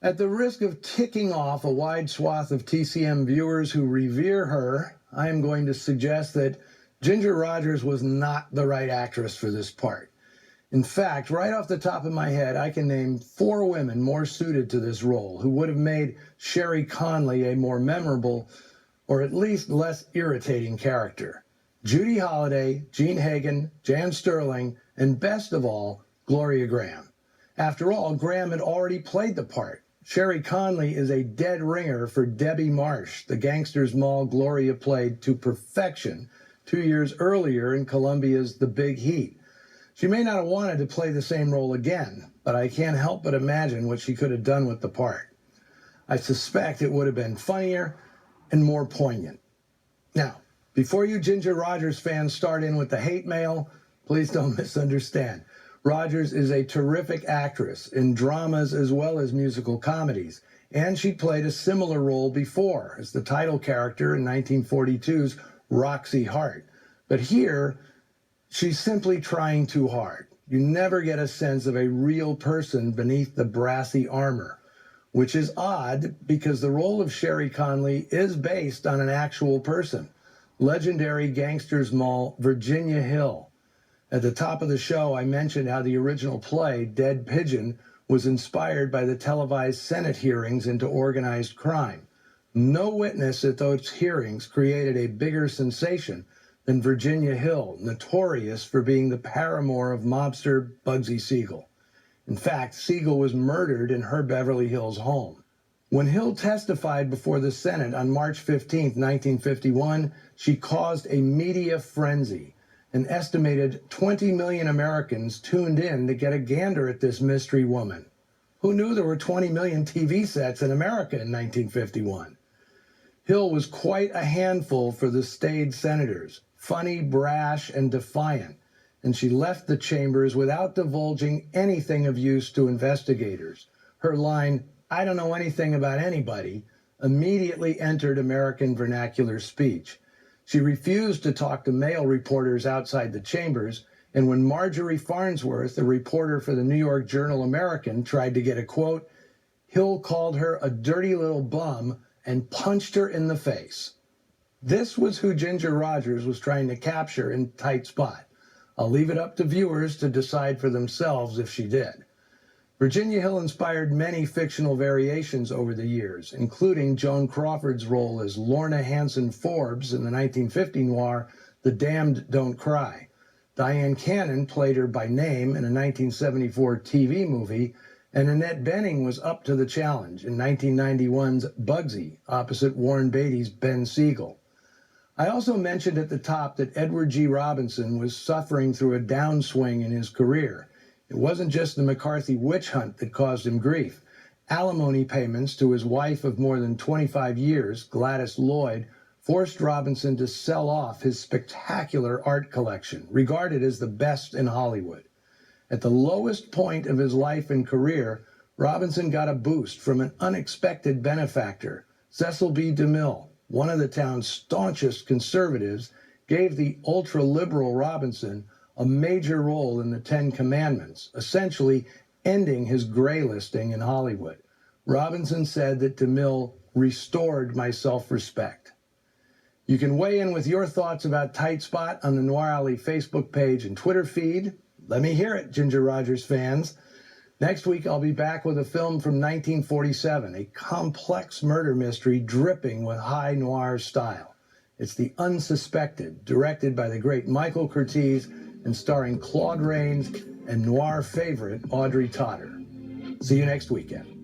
At the risk of ticking off a wide swath of TCM viewers who revere her, I am going to suggest that Ginger Rogers was not the right actress for this part. In fact, right off the top of my head, I can name 4 women more suited to this role who would have made Sherry Conley a more memorable, or at least less irritating character. Judy Holliday, Jean Hagen, Jan Sterling, and best of all, Gloria Graham. After all, Graham had already played the part. Sherry Conley is a dead ringer for Debbie Marsh, the gangster's moll Gloria played to perfection 2 years earlier in Columbia's The Big Heat. She may not have wanted to play the same role again, but I can't help but imagine what she could have done with the part. I suspect it would have been funnier and more poignant. Now, before you Ginger Rogers fans start in with the hate mail, please don't misunderstand. Rogers is a terrific actress in dramas as well as musical comedies, and she played a similar role before as the title character in 1942's Roxy Hart. But here, she's simply trying too hard. You never get a sense of a real person beneath the brassy armor, which is odd because the role of Sherry Conley is based on an actual person, legendary gangster's moll Virginia Hill. At the top of the show, I mentioned how the original play, Dead Pigeon, was inspired by the televised Senate hearings into organized crime. No witness at those hearings created a bigger sensation than Virginia Hill, notorious for being the paramour of mobster Bugsy Siegel. In fact, Siegel was murdered in her Beverly Hills home. When Hill testified before the Senate on March 15, 1951, she caused a media frenzy. An estimated 20 million Americans tuned in to get a gander at this mystery woman. Who knew there were 20 million TV sets in America in 1951? Hill was quite a handful for the staid senators, funny, brash, and defiant, and she left the chambers without divulging anything of use to investigators. Her line, "I don't know anything about anybody," immediately entered American vernacular speech. She refused to talk to male reporters outside the chambers, and when Marjorie Farnsworth, a reporter for the New York Journal-American, tried to get a quote, Hill called her a dirty little bum and punched her in the face. This was who Ginger Rogers was trying to capture in Tight Spot. I'll leave it up to viewers to decide for themselves if she did. Virginia Hill inspired many fictional variations over the years, including Joan Crawford's role as Lorna Hanson Forbes in the 1950 noir The Damned Don't Cry. Diane Cannon played her by name in a 1974 TV movie, and Annette Bening was up to the challenge in 1991's Bugsy, opposite Warren Beatty's Ben Siegel. I also mentioned at the top that Edward G. Robinson was suffering through a downswing in his career. It wasn't just the McCarthy witch hunt that caused him grief. Alimony payments to his wife of more than 25 years, Gladys Lloyd, forced Robinson to sell off his spectacular art collection, regarded as the best in Hollywood. At the lowest point of his life and career, Robinson got a boost from an unexpected benefactor. Cecil B. DeMille, one of the town's staunchest conservatives, gave the ultra-liberal Robinson a major role in the Ten Commandments, essentially ending his gray listing in Hollywood. Robinson said that DeMille restored my self-respect. You can weigh in with your thoughts about Tight Spot on the Noir Alley Facebook page and Twitter feed. Let me hear it, Ginger Rogers fans. Next week, I'll be back with a film from 1947, a complex murder mystery dripping with high noir style. It's The Unsuspected, directed by the great Michael Curtiz and starring Claude Rains and noir favorite Audrey Totter. See you next weekend.